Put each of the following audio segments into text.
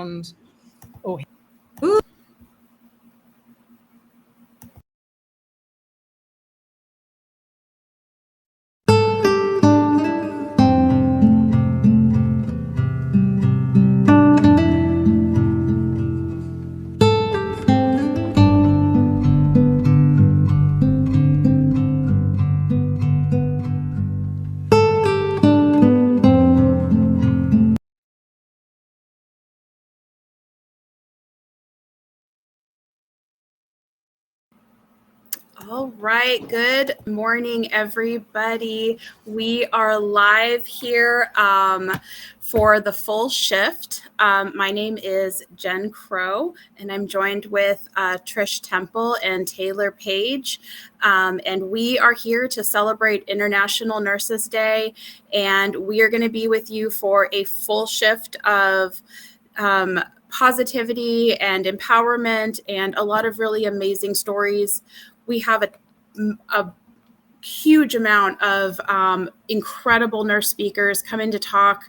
background or All right. Good morning, everybody. We are live here for the full shift. My name is Jen Crow, and I'm joined with Tric Temple and Taylor-Paige. And we are here to celebrate International Nurses Day. And we are going to be with you for a full shift of positivity and empowerment and a lot of really amazing stories. We have a huge amount of incredible nurse speakers come in to talk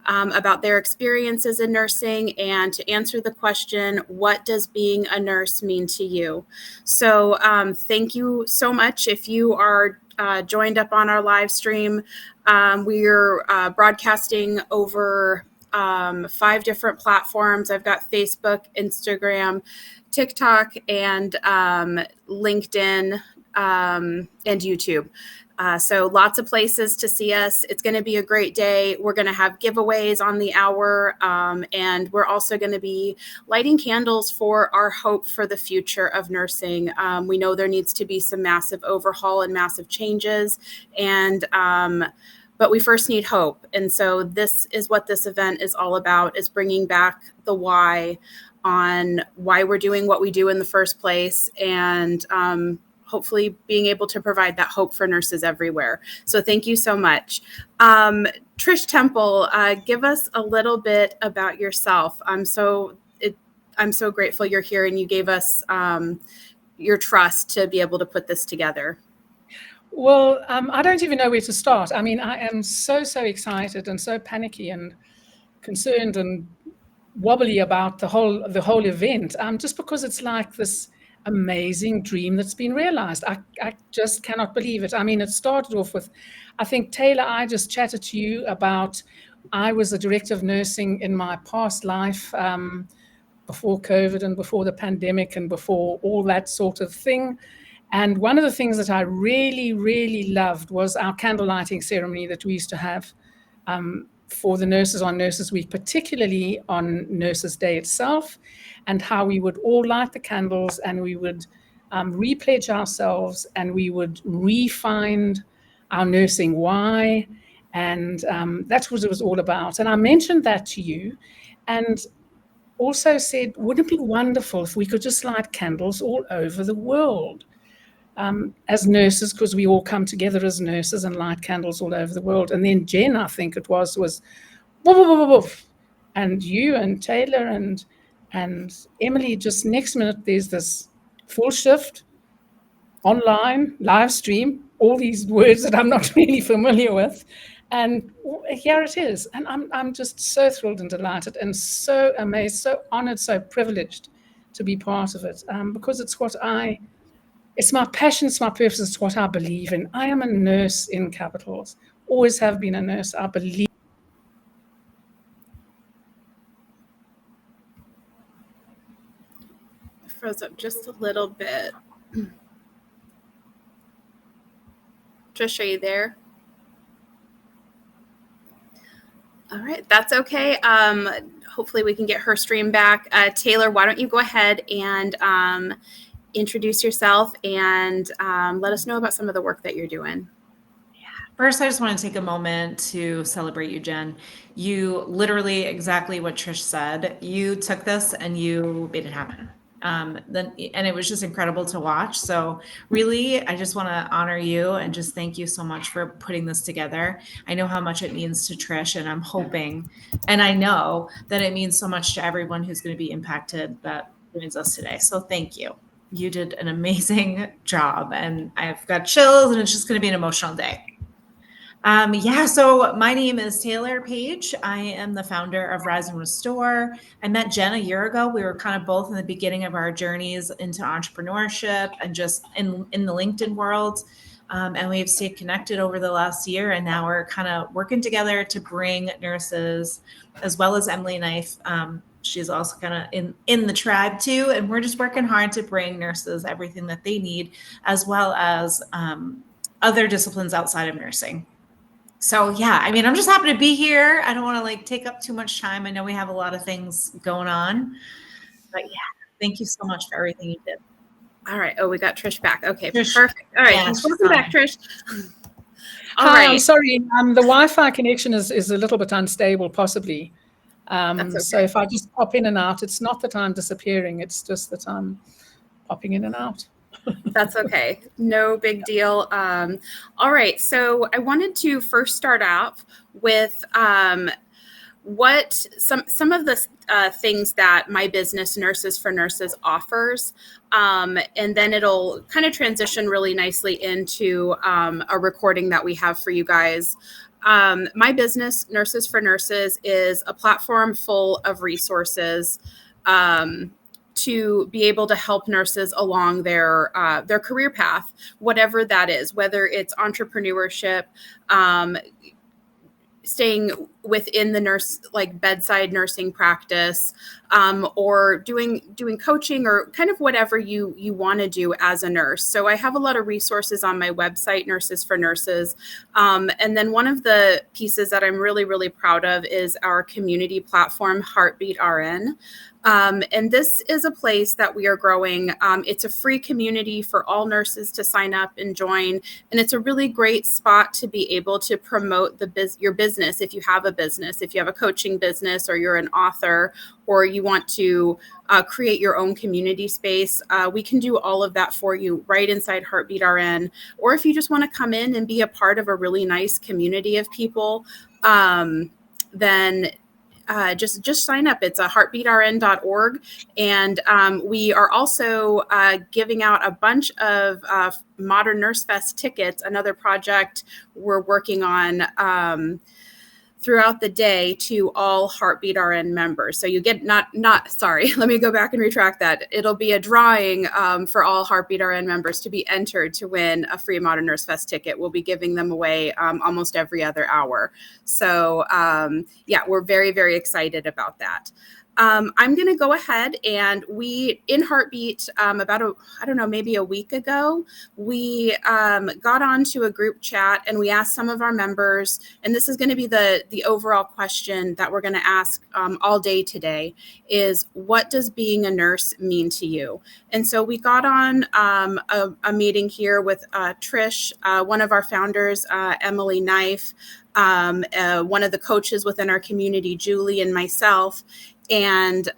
about their experiences in nursing and to answer the question, what does being a nurse mean to you? So thank you so much. If you are joined up on our live stream, we're broadcasting over 5 different platforms. I've got Facebook, Instagram, TikTok, and LinkedIn, and YouTube. So lots of places to see us. It's going to be a great day. We're going to have giveaways on the hour, and we're also going to be lighting candles for our hope for the future of nursing. We know there needs to be some massive overhaul and massive changes, and but we first need hope. And so this is what this event is all about, is bringing back the why on why we're doing what we do in the first place, and hopefully being able to provide that hope for nurses everywhere. So thank you so much. Tric Temple, give us a little bit about yourself. I'm so grateful you're here and you gave us your trust to be able to put this together. Well, I don't even know where to start. I mean, I am so excited and so panicky and concerned and wobbly about the whole event, just because it's like this amazing dream that's been realized. I just cannot believe it. I mean, it started off with, I think, Taylor, I just chatted to you about, I was a director of nursing in my past life, before COVID and before the pandemic and before all that sort of thing. And one of the things that I really loved was our candle lighting ceremony that we used to have for the nurses on Nurses Week, particularly on Nurses Day itself, and how we would all light the candles and we would repledge ourselves and we would re-find our nursing why. And that's what it was all about. And I mentioned that to you and also said, wouldn't it be wonderful if we could just light candles all over the world? As nurses, because we all come together as nurses and light candles all over the world. And then Jen, I think it was woof, woof, woof, woof. And you and Taylor and Emily, just next minute, there's this full shift, online, live stream, all these words that I'm not really familiar with. And here it is. And I'm just so thrilled and delighted and so amazed, so honored, so privileged to be part of it, because it's my passion, it's my purpose, it's what I believe in. I am a nurse in capitals, always have been a nurse. I believe. Froze up just a little bit. Trish, are you there? All right, that's okay. Hopefully we can get her stream back. Taylor, why don't you go ahead and introduce yourself and let us know about some of the work that you're doing. First, I just want to take a moment to celebrate you, Jen. You literally exactly what Trish said. You took this and you made it happen. And it was just incredible to watch. So really, I just want to honor you and just thank you so much for putting this together. I know how much it means to Trish, and I'm hoping, and I know that it means so much to everyone who's going to be impacted that joins us today. So thank you. You did an amazing job, and I've got chills, and it's just going to be an emotional day. Yeah, so my name is Taylor-Paige. I am the founder of Rise and Restore. I met Jen a year ago. We were kind of both in the beginning of our journeys into entrepreneurship and just in the LinkedIn world. And we've stayed connected over the last year. And now we're kind of working together to bring nurses, as well as Emily Knife. She's also kind of in the tribe too. And we're just working hard to bring nurses everything that they need, as well as other disciplines outside of nursing. So yeah, I mean, I'm just happy to be here. I don't want to like take up too much time. I know we have a lot of things going on, but yeah, thank you so much for everything you did. All right. Oh, we got Trish back. Okay, Trish, perfect. All right, yeah, welcome back, Trish. All Hi, right. I'm sorry. The Wi-Fi connection is a little bit unstable, possibly. That's okay. So if I just pop in and out, it's not that I'm disappearing. It's just that I'm popping in and out. That's okay. No big deal. All right. So I wanted to first start off with what some of the things that my business Nurses for Nurses offers, and then it'll kind of transition really nicely into a recording that we have for you guys. My business Nurses for Nurses is a platform full of resources to be able to help nurses along their career path, whatever that is, whether it's entrepreneurship, staying within the nurse, like bedside nursing practice, or doing coaching, or kind of whatever you want to do as a nurse. So I have a lot of resources on my website, Nurses for Nurses. And then one of the pieces that I'm really, really proud of is our community platform, Heartbeat RN. And this is a place that we are growing. It's a free community for all nurses to sign up and join. And it's a really great spot to be able to promote your business. If you have a business, if you have a coaching business, or you're an author, or you want to create your own community space, we can do all of that for you right inside Heartbeat RN. Or if you just want to come in and be a part of a really nice community of people, then just sign up. It's heartbeatrn.org. And we are also giving out a bunch of Modern Nurse Fest tickets, another project we're working on throughout the day, to all Heartbeat RN members. So you get sorry, let me go back and retract that. It'll be a drawing for all Heartbeat RN members to be entered to win a free Modern Nurse Fest ticket. We'll be giving them away almost every other hour. So yeah, we're very, very excited about that. I'm going to go ahead, and in Heartbeat, maybe a week ago, we got onto a group chat, and we asked some of our members, and this is going to be the overall question that we're going to ask all day today, is what does being a nurse mean to you? And so we got on a meeting here with Trish, one of our founders, Emily Knife, one of the coaches within our community, Julie, and myself. And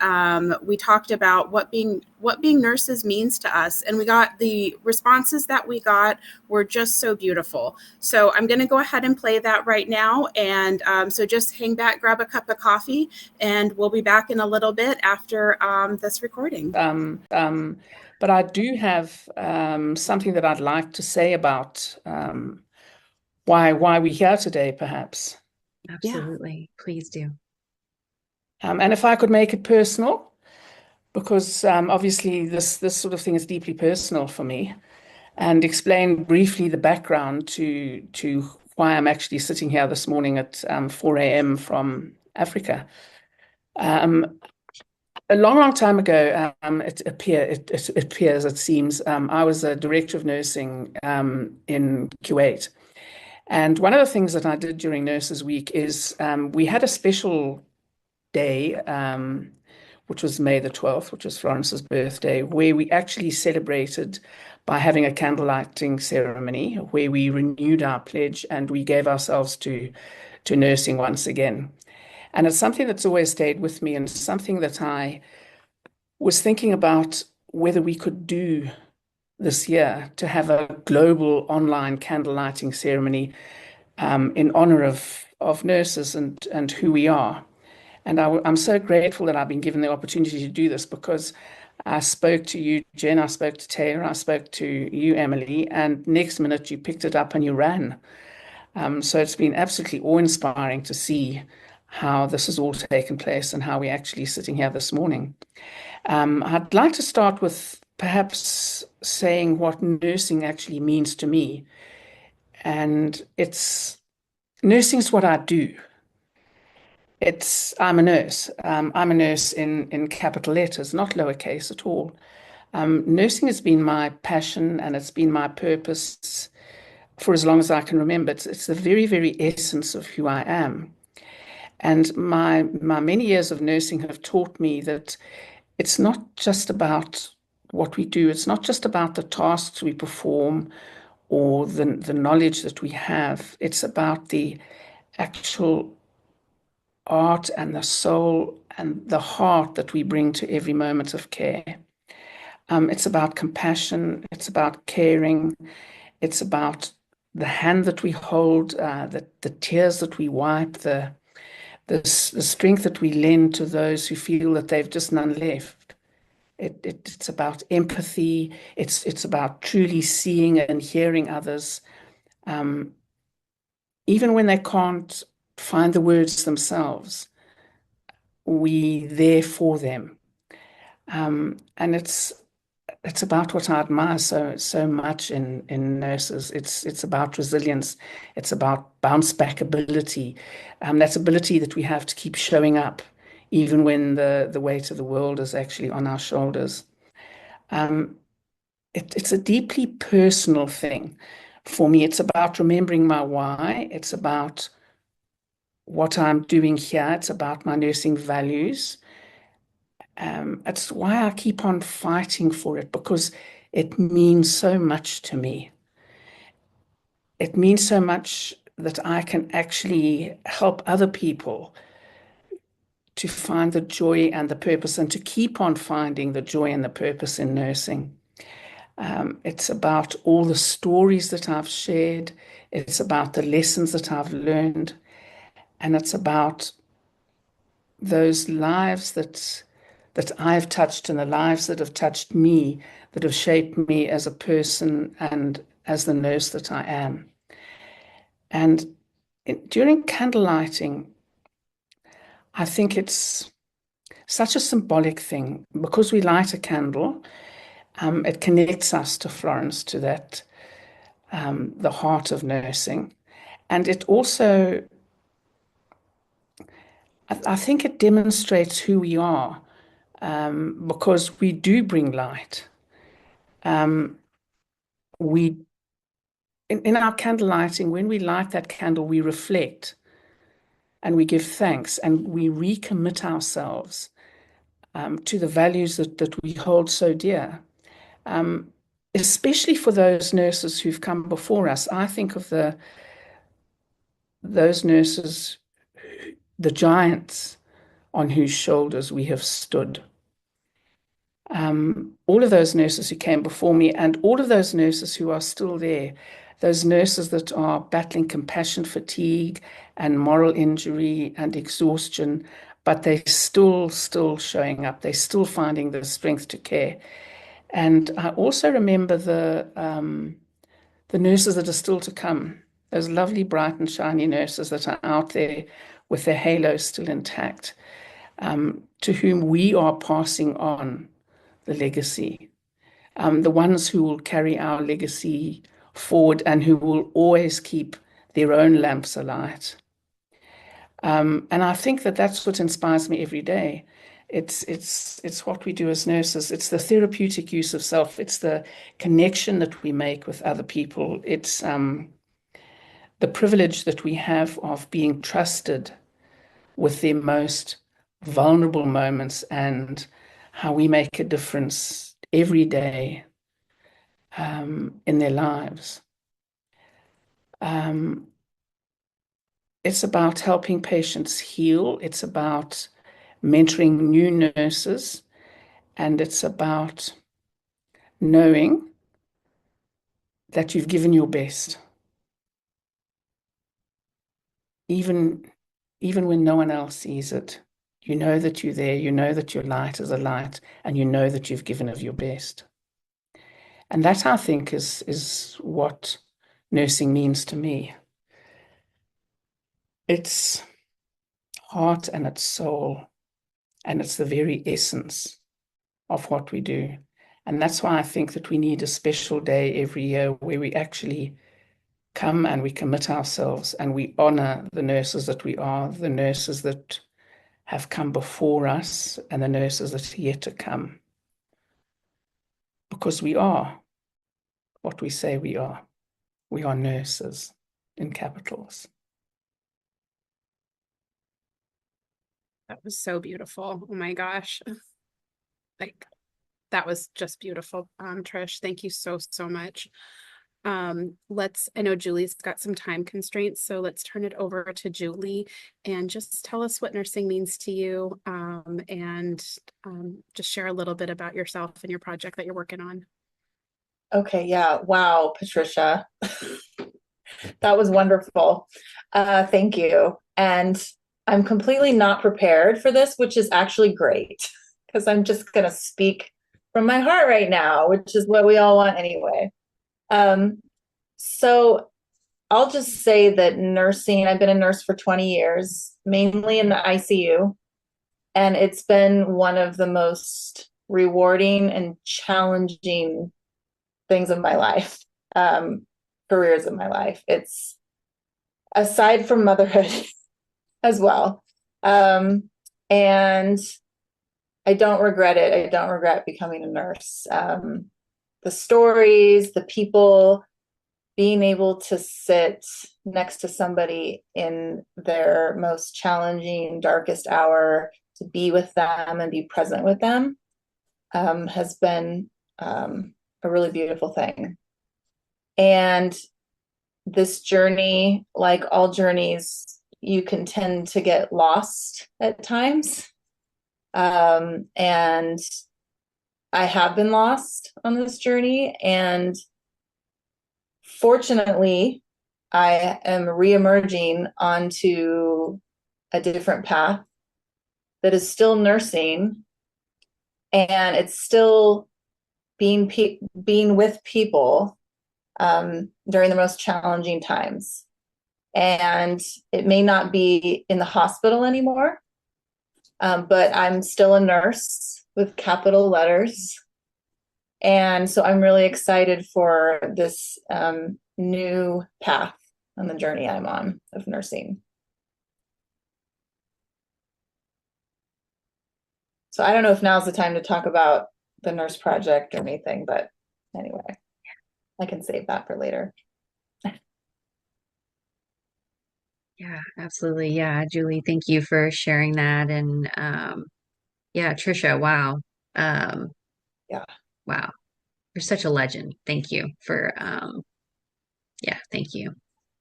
we talked about what being nurses means to us. And we got the responses that we got were just so beautiful. So I'm going to go ahead and play that right now. And so just hang back, grab a cup of coffee, and we'll be back in a little bit after this recording. But I do have something that I'd like to say about why we're here today, perhaps. Absolutely. Yeah. Please do. And if I could make it personal, because obviously this sort of thing is deeply personal for me, and explain briefly the background to why I'm actually sitting here this morning at 4 a.m. from Africa. A long time ago, it seems, I was a director of nursing in Kuwait. And one of the things that I did during Nurses Week is we had a special day, which was May the 12th, which was Florence's birthday, where we actually celebrated by having a candle lighting ceremony, where we renewed our pledge and we gave ourselves to nursing once again. And it's something that's always stayed with me, and something that I was thinking about whether we could do this year, to have a global online candle lighting ceremony in honor of nurses and who we are. And I'm so grateful that I've been given the opportunity to do this, because I spoke to you, Jen, I spoke to Taylor, I spoke to you, Emily, and next minute you picked it up and you ran. So it's been absolutely awe-inspiring to see how this has all taken place and how we're actually sitting here this morning. I'd like to start with perhaps saying what nursing actually means to me. And nursing is what I do. I'm a nurse. I'm a nurse in capital letters, not lowercase at all. Nursing has been my passion and it's been my purpose for as long as I can remember. It's the very, very essence of who I am. And my many years of nursing have taught me that it's not just about what we do. It's not just about the tasks we perform or the knowledge that we have. It's about the actual art and the soul and the heart that we bring to every moment of care. It's about compassion. It's about caring. It's about the hand that we hold, the tears that we wipe, the strength that we lend to those who feel that they've just none left. It's about empathy. It's about truly seeing and hearing others, even when they can't find the words themselves. We there for them, and it's about what I admire so much in nurses. It's about resilience. It's about bounce back ability. That ability that we have to keep showing up, even when the weight of the world is actually on our shoulders. It's a deeply personal thing for me. It's about remembering my why. It's about what I'm doing here. It's about my nursing values. It's why I keep on fighting for it, because it means so much to me. It means so much that I can actually help other people to find the joy and the purpose and to keep on finding the joy and the purpose in nursing. It's about all the stories that I've shared. It's about the lessons that I've learned. And it's about those lives that I've touched and the lives that have touched me, that have shaped me as a person and as the nurse that I am. And during candle lighting, I think it's such a symbolic thing. Because we light a candle, it connects us to Florence, to that, the heart of nursing. And it also, I think it demonstrates who we are, because we do bring light. In our candle lighting, when we light that candle, we reflect and we give thanks and we recommit ourselves to the values that we hold so dear. Especially for those nurses who've come before us. I think of those nurses, the giants on whose shoulders we have stood. All of those nurses who came before me and all of those nurses who are still there, those nurses that are battling compassion fatigue and moral injury and exhaustion, but they're still showing up. They're still finding the strength to care. And I also remember the nurses that are still to come, those lovely, bright and shiny nurses that are out there with their halos still intact, to whom we are passing on the legacy, the ones who will carry our legacy forward and who will always keep their own lamps alight. And I think that that's what inspires me every day. It's what we do as nurses. It's the therapeutic use of self. It's the connection that we make with other people. It's the privilege that we have of being trusted with their most vulnerable moments and how we make a difference every day in their lives. It's about helping patients heal. It's about mentoring new nurses. And it's about knowing that you've given your best. Even when no one else sees it, you know that you're there, you know that your light is a light, and you know that you've given of your best. And that, I think, is what nursing means to me. It's heart and it's soul, and it's the very essence of what we do. And that's why I think that we need a special day every year where we actually come and we commit ourselves and we honor the nurses that we are, the nurses that have come before us, and the nurses that are yet to come. Because we are what we say we are. We are nurses in capitals. That was so beautiful. Oh my gosh. Like, that was just beautiful. Trish, thank you so, so much. I know Julie's got some time constraints, so let's turn it over to Julie and just tell us what nursing means to you, and just share a little bit about yourself and your project that you're working on. Okay, yeah. Wow, Patricia. That was wonderful. Thank you. And I'm completely not prepared for this, which is actually great, because I'm just going to speak from my heart right now, which is what we all want anyway. So I'll just say that nursing, I've been a nurse for 20 years, mainly in the ICU, and it's been one of the most rewarding and challenging things of my life, careers of my life. It's aside from motherhood as well. And I don't regret it. I don't regret becoming a nurse. The stories, the people, being able to sit next to somebody in their most challenging, darkest hour, to be with them and be present with them, has been a really beautiful thing. And this journey, like all journeys, you can tend to get lost at times. And I have been lost on this journey, and fortunately, I am reemerging onto a different path that is still nursing, and it's still being with people during the most challenging times. And it may not be in the hospital anymore, but I'm still a nurse with capital letters. And so I'm really excited for this new path on the journey I'm on of nursing. So I don't know if now's the time to talk about the nurse project or anything, but anyway, I can save that for later. Yeah, absolutely. Yeah, Julie, thank you for sharing that. And yeah, Trisha, wow. Yeah. Wow. You're such a legend. Thank you for yeah, thank you.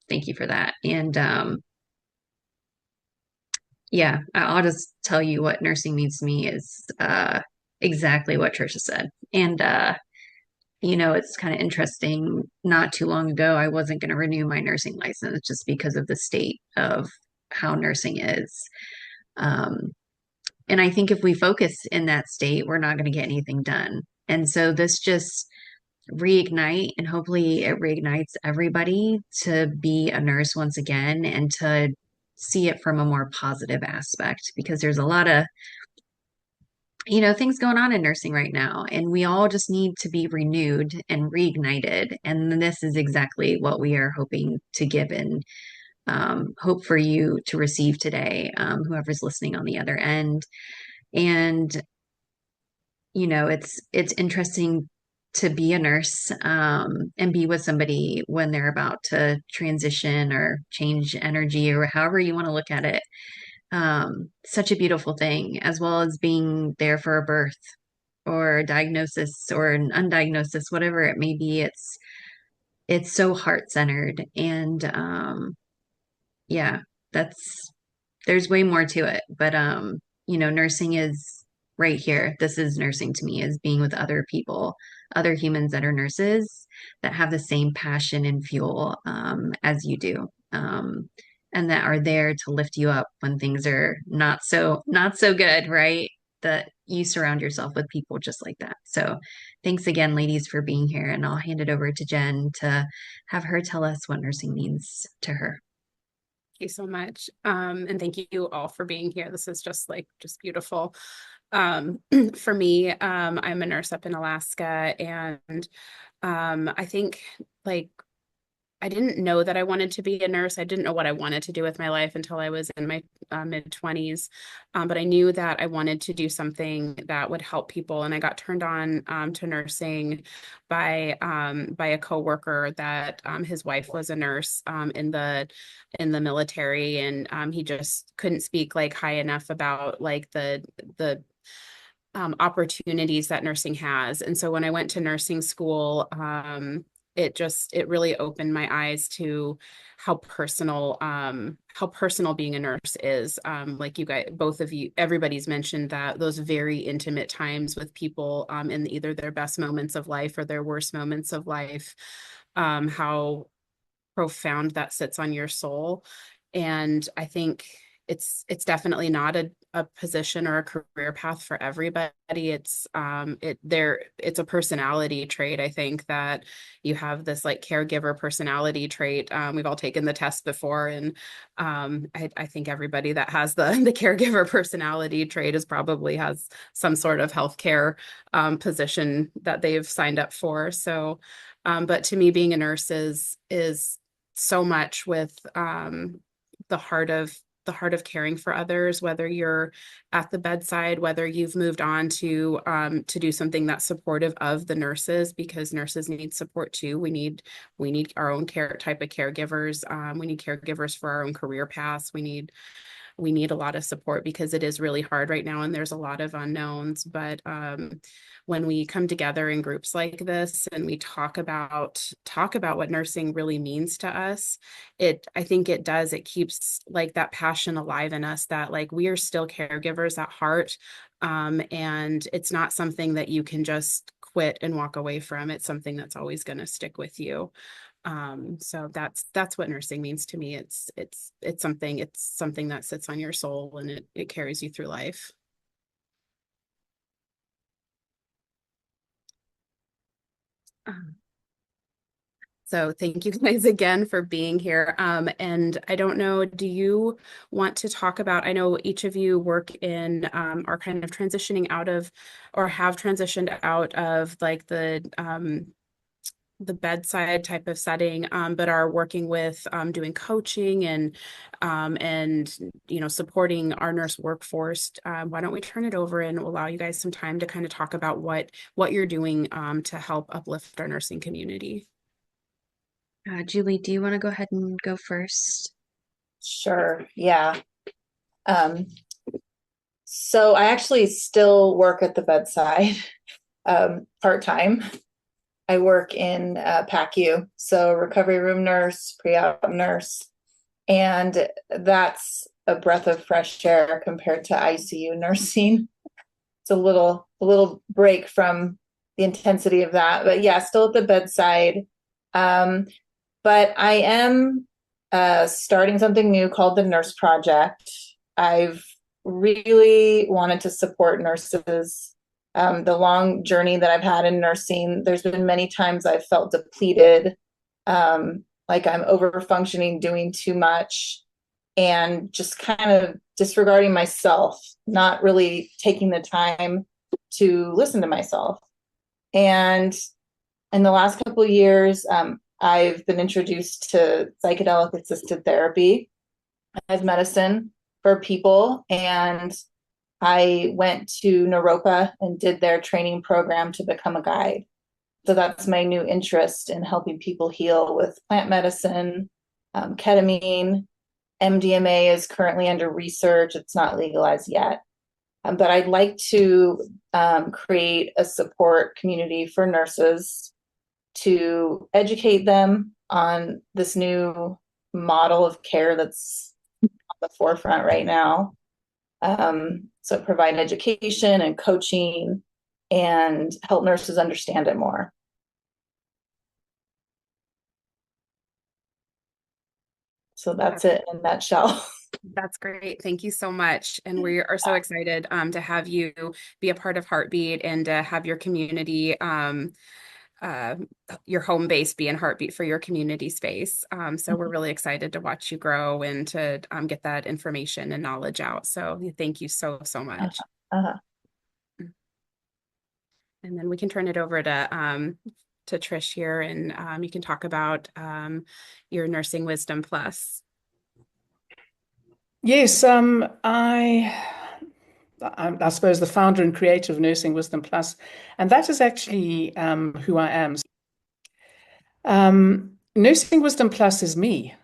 Thank you for that. And yeah, I'll just tell you what nursing means to me is exactly what Trisha said. And it's kind of interesting. Not too long ago, I wasn't going to renew my nursing license just because of the state of how nursing is. And I think if we focus in that state, we're not going to get anything done. And so this just reignite, and hopefully it reignites everybody to be a nurse once again and to see it from a more positive aspect, because there's a lot of things going on in nursing right now, and we all just need to be renewed and reignited. And this is exactly what we are hoping to give and hope for you to receive today, whoever's listening on the other end. And it's interesting to be a nurse and be with somebody when they're about to transition or change energy, or however you want to look at it. Such a beautiful thing, as well as being there for a birth or a diagnosis or an undiagnosis, whatever it may be. It's so heart-centered. And yeah, there's way more to it. But nursing is right here. This is nursing to me, is being with other people, other humans that are nurses that have the same passion and fuel as you do. And that are there to lift you up when things are not so good, right? That you surround yourself with people just like that. So thanks again, ladies, for being here. And I'll hand it over to Jen to have her tell us what nursing means to her. you so much. And thank you all for being here. This is just beautiful. For me, I'm a nurse up in Alaska, and I think like I didn't know that I wanted to be a nurse. I didn't know what I wanted to do with my life until I was in my mid 20s. But I knew that I wanted to do something that would help people. And I got turned on to nursing by a coworker that his wife was a nurse in the military, and he just couldn't speak like high enough about like the opportunities that nursing has. And so when I went to nursing school, it really opened my eyes to how personal being a nurse is. Like you guys, both of you, everybody's mentioned that those very intimate times with people in either their best moments of life or their worst moments of life, how profound that sits on your soul. And I think it's definitely not a position or a career path for everybody. It's it's a personality trait. I think that you have this like caregiver personality trait. We've all taken the test before, and I think everybody that has the caregiver personality trait probably has some sort of healthcare position that they've signed up for. So, but to me, being a nurse is so much with the heart of caring for others, whether you're at the bedside, whether you've moved on to do something that's supportive of the nurses, because nurses need support too. We need our own type of caregivers. We need caregivers for our own career paths. We need a lot of support because it is really hard right now and there's a lot of unknowns. But when we come together in groups like this and we talk about what nursing really means to us, I think it keeps like that passion alive in us, that like we are still caregivers at heart. And it's not something that you can just quit and walk away from. It's something that's always going to stick with you. So that's what nursing means to me. It's something that sits on your soul, and it carries you through life. So thank you guys again for being here. And I don't know, do you want to talk about, I know each of you work in, are kind of transitioning out of, or have transitioned out of like the bedside type of setting, but are working with doing coaching and supporting our nurse workforce. Why don't we turn it over and allow you guys some time to kind of talk about what you're doing to help uplift our nursing community? Julie, do you want to go ahead and go first? Sure. Yeah. So I actually still work at the bedside part-time. I work in PACU, so recovery room nurse, pre-op nurse, and that's a breath of fresh air compared to ICU nursing. It's a little break from the intensity of that, but yeah, still at the bedside. But I am starting something new called the Nurse Project. I've really wanted to support nurses. The long journey that I've had in nursing, there's been many times I've felt depleted, like I'm over functioning, doing too much, and just kind of disregarding myself, not really taking the time to listen to myself. And in the last couple of years, I've been introduced to psychedelic assisted therapy as medicine for people. And I went to Naropa and did their training program to become a guide. So that's my new interest in helping people heal with plant medicine, ketamine. MDMA is currently under research. It's not legalized yet. But I'd like to create a support community for nurses to educate them on this new model of care that's on the forefront right now. So provide education and coaching and help nurses understand it more. So that's it in a nutshell. That's great. Thank you so much. And we are so excited to have you be a part of Heartbeat and to have your community your home base be and heartbeat for your community space. So we're really excited to watch you grow and to get that information and knowledge out. So thank you so much. Uh-huh. And then we can turn it over to Trish here, and you can talk about your Nursing Wisdom Plus. Yes, I suppose the founder and creator of Nursing Wisdom Plus, and that is actually who I am. Nursing Wisdom Plus is me.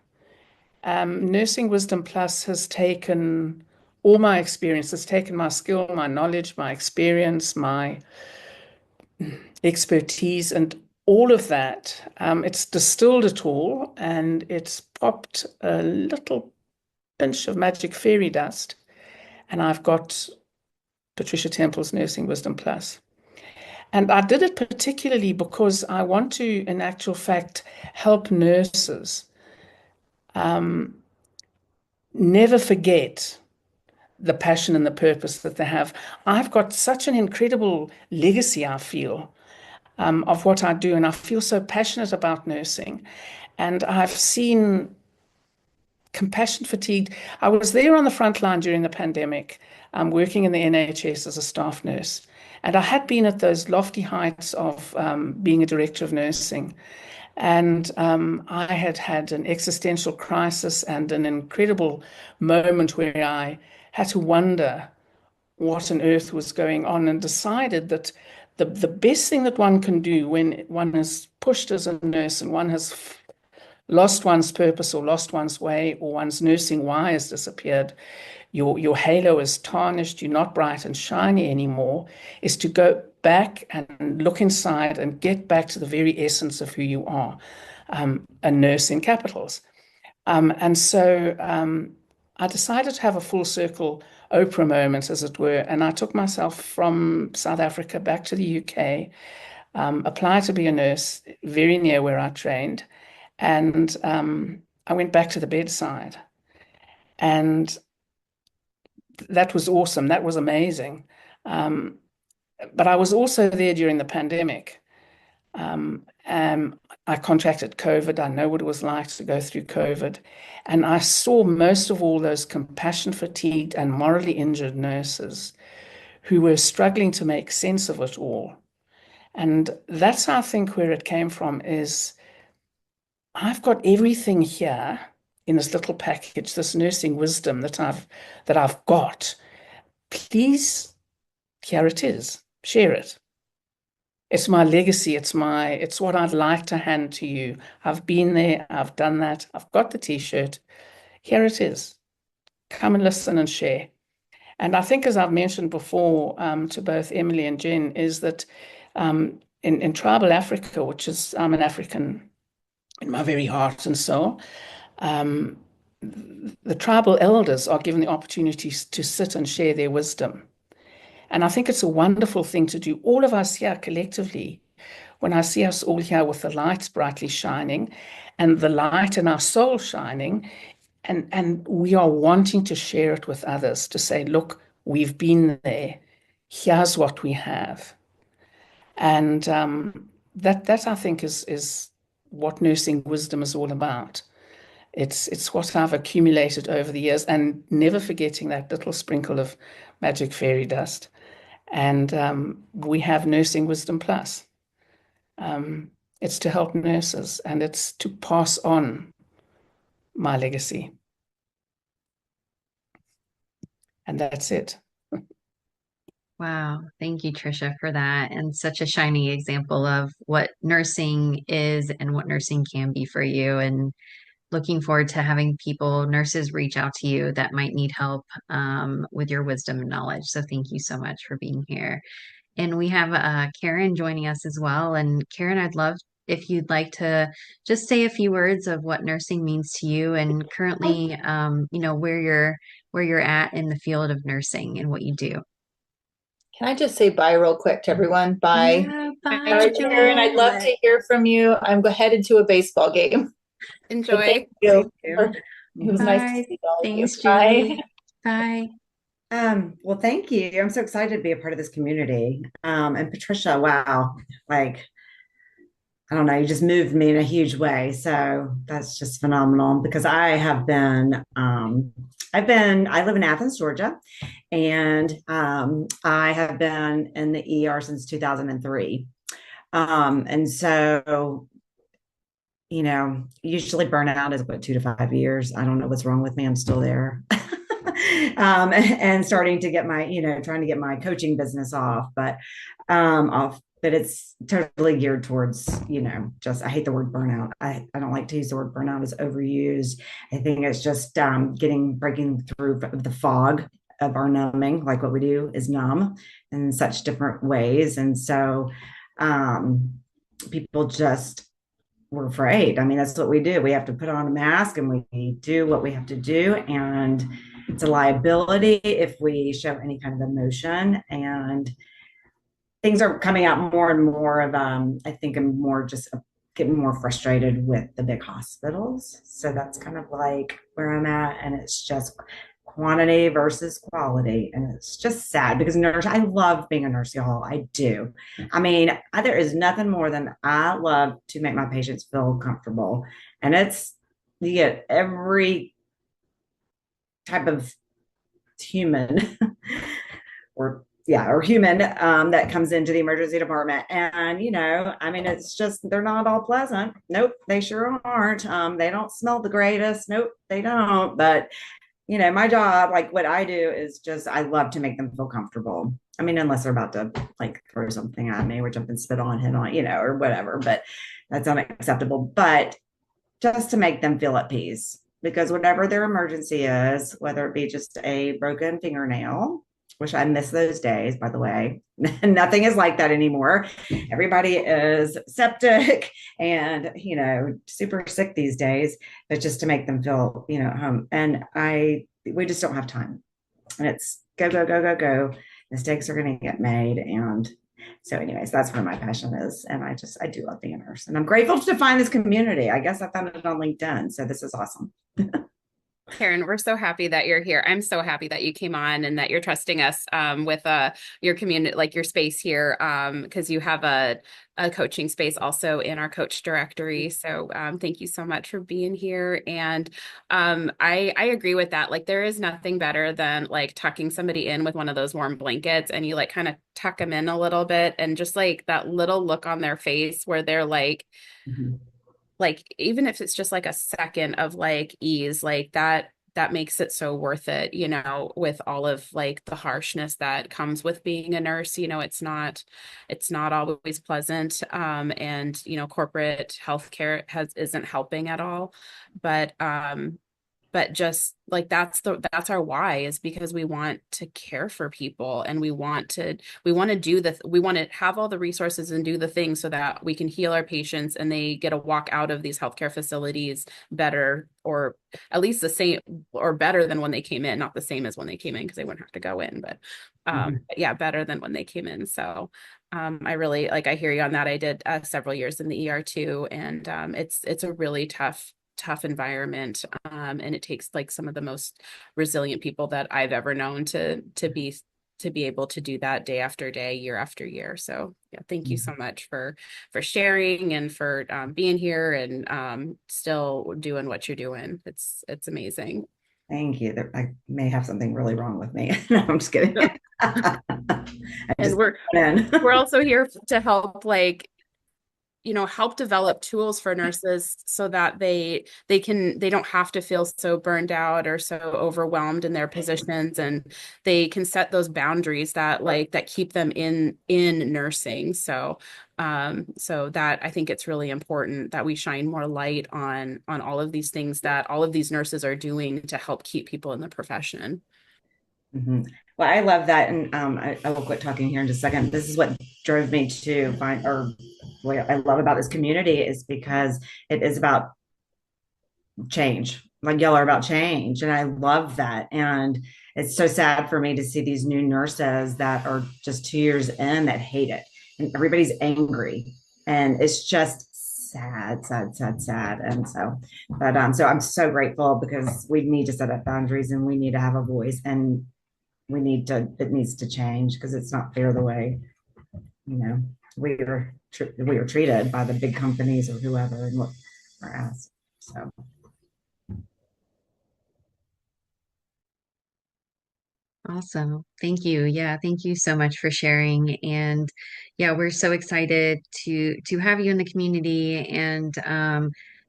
Nursing Wisdom Plus has taken all my experience, has taken my skill, my knowledge, my experience, my expertise, and all of that. It's distilled it all, and it's popped a little pinch of magic fairy dust, and I've got Tric Temple's Nursing Wisdom Plus. And I did it particularly because I want to, in actual fact, help nurses never forget the passion and the purpose that they have. I've got such an incredible legacy, I feel, of what I do, and I feel so passionate about nursing. And I've seen compassion fatigued. I was there on the front line during the pandemic, working in the NHS as a staff nurse. And I had been at those lofty heights of being a director of nursing. And I had had an existential crisis and an incredible moment where I had to wonder what on earth was going on, and decided that the best thing that one can do when one is pushed as a nurse and one has lost one's purpose or lost one's way, or one's nursing why has disappeared, your halo is tarnished, you're not bright and shiny anymore, is to go back and look inside and get back to the very essence of who you are, a nurse in capitals. And so I decided to have a full circle Oprah moment, as it were, and I took myself from South Africa back to the UK, applied to be a nurse very near where I trained, and I went back to the bedside. And that was awesome. That was amazing. But I was also there during the pandemic. I contracted COVID. I know what it was like to go through COVID. And I saw most of all those compassion fatigued and morally injured nurses who were struggling to make sense of it all. And that's, I think, where it came from is I've got everything here in this little package, this nursing wisdom that I've got. Please, here it is. Share it. It's my legacy. It's what I'd like to hand to you. I've been there. I've done that. I've got the T-shirt. Here it is. Come and listen and share. And I think, as I've mentioned before to both Emily and Jen, is that in tribal Africa, which is, I'm an African in my very heart and soul, the tribal elders are given the opportunities to sit and share their wisdom. And I think it's a wonderful thing to do. All of us here collectively, when I see us all here with the lights brightly shining and the light in our soul shining, and we are wanting to share it with others, to say, look, we've been there. Here's what we have. And that I think is what nursing wisdom is all about. It's what I've accumulated over the years, and never forgetting that little sprinkle of magic fairy dust. And we have Nursing Wisdom Plus. It's to help nurses, and it's to pass on my legacy. And that's it. Wow. Thank you, Tricia, for that. And such a shining example of what nursing is and what nursing can be for you. And looking forward to having nurses reach out to you that might need help with your wisdom and knowledge. So thank you so much for being here. And we have Karen joining us as well. And Karen, I'd love if you'd like to just say a few words of what nursing means to you, and currently, where you're at in the field of nursing and what you do. Can I just say bye real quick to everyone? Bye. Yeah, bye, Bye, Karen. I'd love to hear from you. I'm headed to a baseball game. Enjoy. Thank you. Thank It was nice to see all of you. Thanks, Bye. Julie. Bye. Well, thank you. I'm so excited to be a part of this community. And Patricia, wow, like I don't know, you just moved me in a huge way. So that's just phenomenal because I live in Athens, Georgia, and I have been in the ER since 2003. And so, usually burnout is what, 2 to 5 years. I don't know what's wrong with me. I'm still there. And starting to get trying to get my coaching business off, but it's totally geared towards, just, I hate the word burnout. I don't like to use the word burnout, as overused. I think it's just breaking through the fog of our numbing. Like, what we do is numb in such different ways. And so people just were afraid. I mean, that's what we do. We have to put on a mask and we do what we have to do. And it's a liability if we show any kind of emotion. And things are coming out more and more of, I think I'm more just getting more frustrated with the big hospitals. So that's kind of like where I'm at. And it's just quantity versus quality. And it's just sad because I love being a nurse, y'all. I do. I mean, there is nothing more than I love to make my patients feel comfortable. And you get every type of human or human that comes into the emergency department. And, I mean, it's just, they're not all pleasant. Nope, they sure aren't. They don't smell the greatest. Nope, they don't. But, my job, like what I do is just, I love to make them feel comfortable. I mean, unless they're about to like throw something at me or jump and spit on, hit on, or whatever, but that's unacceptable. But just to make them feel at peace, because whatever their emergency is, whether it be just a broken fingernail, which I miss those days, by the way. Nothing is like that anymore. Everybody is septic and, super sick these days, but just to make them feel, home. And we just don't have time. And it's go, go, go, go, go. Mistakes are going to get made. And so anyways, that's where my passion is. And I do love being a nurse. And I'm grateful to find this community. I guess I found it on LinkedIn. So this is awesome. Karen, we're so happy that you're here. I'm so happy that you came on and that you're trusting us with your community, like your space here, because you have a coaching space also in our coach directory. So thank you so much for being here. And I agree with that. Like, there is nothing better than like tucking somebody in with one of those warm blankets and you like kind of tuck them in a little bit and just like that little look on their face where they're like, like, even if it's just like a second of like ease, like that makes it so worth it, with all of like the harshness that comes with being a nurse. It's not always pleasant. And, corporate healthcare isn't helping at all. But just like that's our why, is because we want to care for people and we want to have all the resources and do the things so that we can heal our patients and they get to walk out of these healthcare facilities better, or at least the same or better than when they came in. Not the same as when they came in, because they wouldn't have to go in, but yeah, better than when they came in. So I really, like, I hear you on that. I did several years in the ER too, and it's a really tough environment, and it takes like some of the most resilient people that I've ever known to be able to do that day after day, year after year. So yeah, thank you so much for sharing and for being here and still doing what you're doing. It's amazing. Thank you. I may have something really wrong with me. No, I'm just kidding. And we're also here to help, like, help develop tools for nurses so that they don't have to feel so burned out or so overwhelmed in their positions, and they can set those boundaries that keep them in nursing. So that, I think it's really important that we shine more light on all of these things that all of these nurses are doing to help keep people in the profession. Mm-hmm. Well, I love that. And I will quit talking here in just a second. This is what drove me to what I love about this community, is because it is about change. Like, y'all are about change. And I love that. And it's so sad for me to see these new nurses that are just 2 years in that hate it. And everybody's angry. And it's just sad. And so I'm so grateful, because we need to set up boundaries and we need to have a voice, and it needs to change, because it's not fair the way, we we were treated by the big companies or whoever and what we're asked. So. Awesome. Thank you. Yeah, thank you so much for sharing. And yeah, we're so excited to have you in the community. And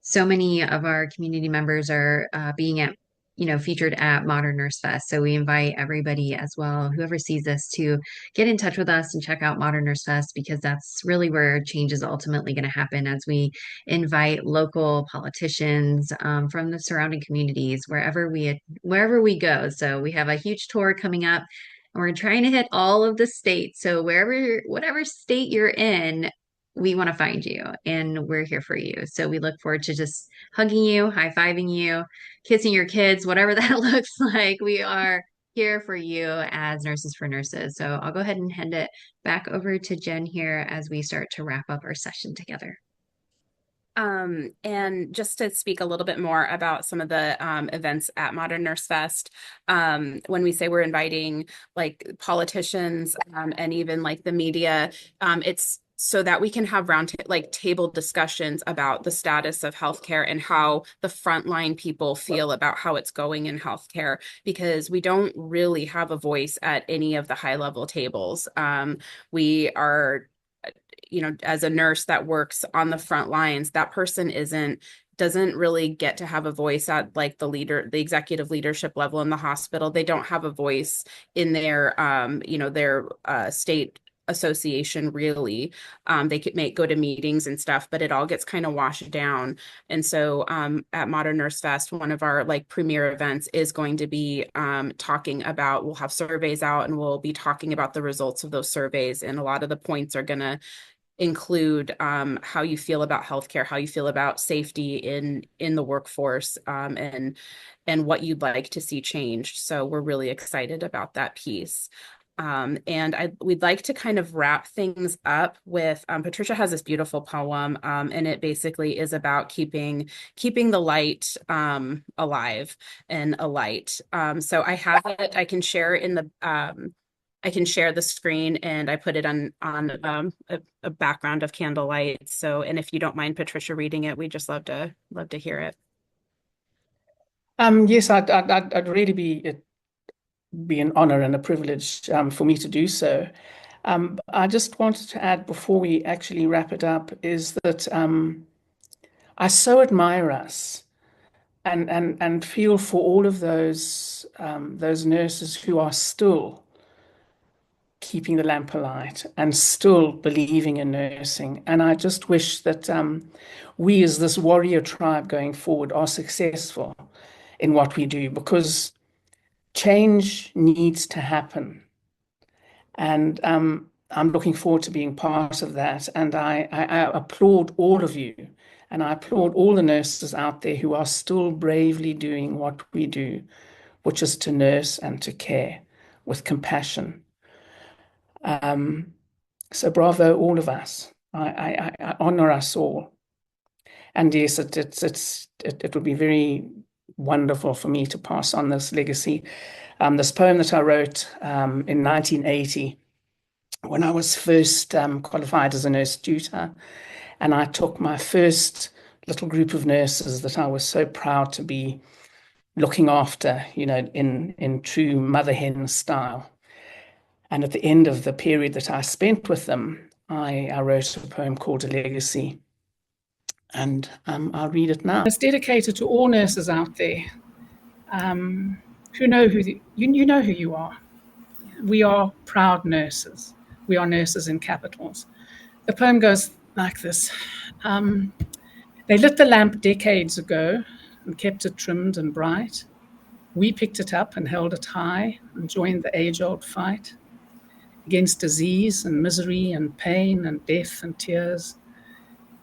so many of our community members are being featured at Modern Nurse Fest. So we invite everybody as well, whoever sees this, to get in touch with us and check out Modern Nurse Fest, because that's really where change is ultimately going to happen, as we invite local politicians from the surrounding communities wherever we go. So we have a huge tour coming up, and we're trying to hit all of the states. So whatever state you're in, we want to find you, and we're here for you. So we look forward to just hugging you, high-fiving you, kissing your kids, whatever that looks like. We are here for you as Nurses for Nurses. So I'll go ahead and hand it back over to Jen here as we start to wrap up our session together. And just to speak a little bit more about some of the events at Modern Nurse Fest, when we say we're inviting like politicians and even like the media, it's so that we can have table discussions about the status of healthcare and how the frontline people feel about how it's going in healthcare, because we don't really have a voice at any of the high level tables. We are, as a nurse that works on the front lines, that person doesn't really get to have a voice at like the executive leadership level in the hospital. They don't have a voice in their, their state association, really. They may go to meetings and stuff, but it all gets kind of washed down. And so at Modern Nurse Fest, one of our like premier events is going to be we'll have surveys out, and we'll be talking about the results of those surveys. And a lot of the points are going to include how you feel about healthcare, how you feel about safety in the workforce, and what you'd like to see changed. So we're really excited about that piece. And we'd like to kind of wrap things up with, Patricia has this beautiful poem, and it basically is about keeping the light alive and alight. So I have it, I can share I can share the screen, and I put it on a background of candlelight. So, and if you don't mind Patricia reading it, we'd just love to hear it. Yes, I'd really be an honor and a privilege for me to do so. I just wanted to add before we actually wrap it up is that I so admire us and feel for all of those nurses who are still keeping the lamp alight and still believing in nursing. And I just wish that we as this warrior tribe going forward are successful in what we do, because change needs to happen. And I'm looking forward to being part of that. And I applaud all of you. And I applaud all the nurses out there who are still bravely doing what we do, which is to nurse and to care with compassion. So bravo, all of us. I honor us all. And yes, it would be very wonderful for me to pass on this legacy. This poem that I wrote in 1980, when I was first qualified as a nurse tutor, and I took my first little group of nurses that I was so proud to be looking after, in true mother hen style. And at the end of the period that I spent with them, I wrote a poem called A Legacy. And I'll read it now. It's dedicated to all nurses out there who know you know who you are. We are proud nurses. We are nurses in capitals. The poem goes like this. They lit the lamp decades ago and kept it trimmed and bright. We picked it up and held it high and joined the age-old fight against disease and misery and pain and death and tears,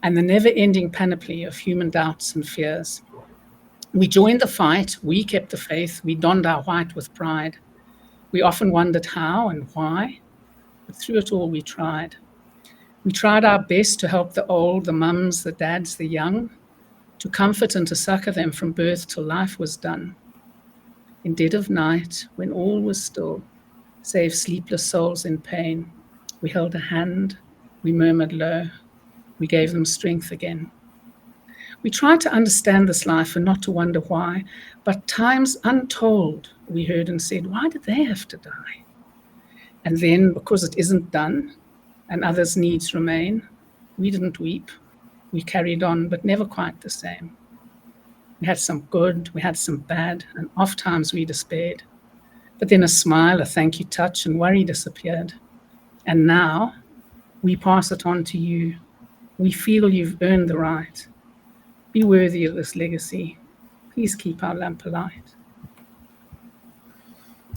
and the never-ending panoply of human doubts and fears. We joined the fight, we kept the faith, we donned our white with pride. We often wondered how and why, but through it all we tried. We tried our best to help the old, the mums, the dads, the young, to comfort and to succor them from birth till life was done. In dead of night, when all was still, save sleepless souls in pain, we held a hand, we murmured low, We gave them strength again. We tried to understand this life and not to wonder why, but times untold we heard and said, why did they have to die? And then, because it isn't done and others' needs remain, we didn't weep. We carried on, but never quite the same. We had some good, we had some bad, and oft times we despaired. But then a smile, a thank you touch, and worry disappeared. And now we pass it on to you. We feel you've earned the right. Be worthy of this legacy. Please keep our lamp alight.